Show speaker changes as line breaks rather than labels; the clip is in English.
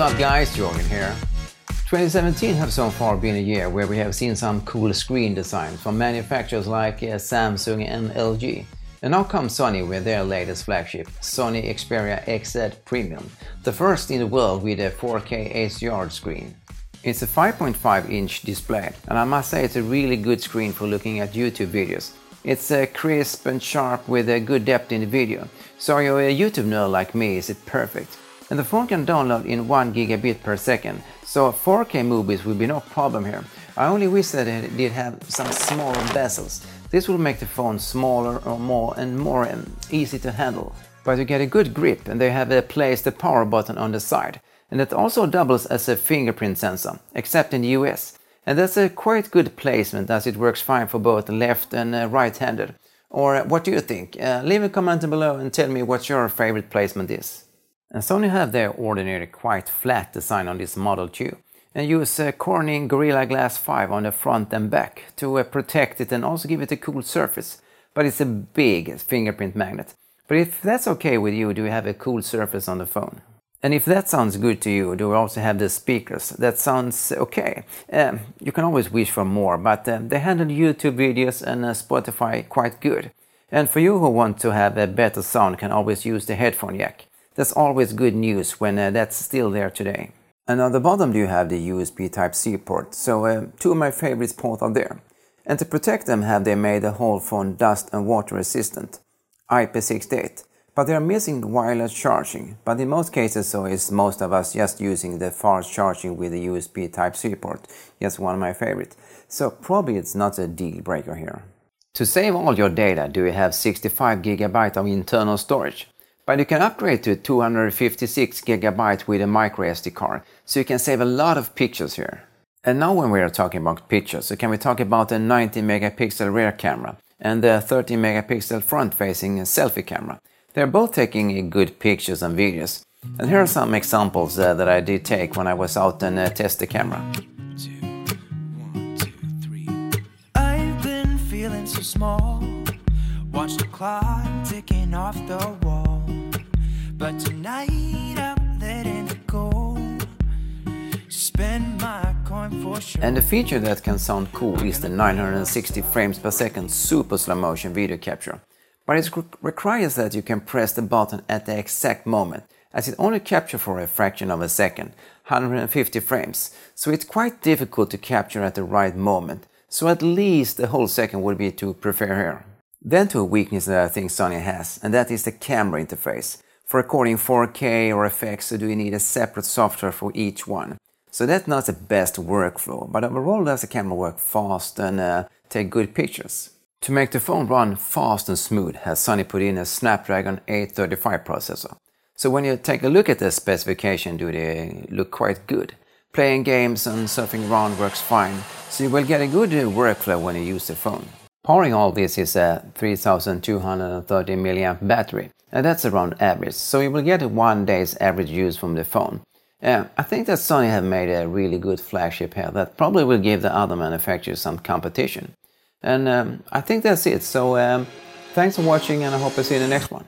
What's up guys, Jorgen here. 2017 has so far been a year where we have seen some cool screen designs from manufacturers like Samsung and LG. And now comes Sony with their latest flagship, Sony Experia XZ Premium, the first in the world with a 4K HDR screen. It's a 5.5-inch display, and I must say it's a really good screen for looking at YouTube videos. It's crisp and sharp with a good depth in the video, so you're a YouTube nerd like me, is it perfect. And the phone can download in 1 gigabit per second, so 4K movies will be no problem here. I only wish that it did have some smaller bezels. This will make the phone smaller or more easy to handle. But you get a good grip, and they have placed the power button on the side. And it also doubles as a fingerprint sensor, except in the US. And that's a quite good placement, as it works fine for both left and right-handed. Or what do you think? Leave a comment below and tell me what your favorite placement is. And Sony have their ordinary quite flat design on this model too, and use Corning Gorilla Glass 5 on the front and back to protect it and also give it a cool surface. But it's a big fingerprint magnet. But if that's okay with you, do you have a cool surface on the phone? And if that sounds good to you, do we also have the speakers? That sounds okay. You can always wish for more, but they handle YouTube videos and Spotify quite good. And for you who want to have a better sound, can always use the headphone jack. That's always good news when that's still there today. And on the bottom you have the USB Type-C port, so two of my favorite ports are there. And to protect them have they made the whole phone dust and water resistant, IP68. But they are missing wireless charging, but in most cases so is most of us just using the fast charging with the USB Type-C port. Yes, one of my favorites. So probably it's not a deal breaker here. To save all your data, do you have 65 GB of internal storage? But you can upgrade to 256 GB with a microSD card, so you can save a lot of pictures here. And now when we are talking about pictures, so can we talk about a 90 megapixel rear camera and the 13 megapixel front-facing selfie camera. They're both taking good pictures and videos. And here are some examples that I did take when I was out and test the camera.
I've been feeling so small. Watch the clock ticking off the wall. But tonight I'm letting it go. Spend my coin for sure.
And the feature that can sound cool is the 960 frames per second super slow motion video capture. But it requires that you can press the button at the exact moment, as it only captures for a fraction of a second, 150 frames. So it's quite difficult to capture at the right moment. So at least the whole second would be to prefer here. Then to a weakness that I think Sony has, and that is the camera interface. For recording 4K or effects, so do you need a separate software for each one. So that's not the best workflow, but overall does the camera work fast and take good pictures. To make the phone run fast and smooth, has Sony put in a Snapdragon 835 processor. So when you take a look at the specification, do they look quite good. Playing games and surfing around works fine, so you will get a good workflow when you use the phone. Powering all this is a 3230 mAh battery, and that's around average, so you will get a 1 day's average use from the phone. I think that Sony have made a really good flagship here that probably will give the other manufacturers some competition. And I think that's it, so thanks for watching and I hope to see you in the next one.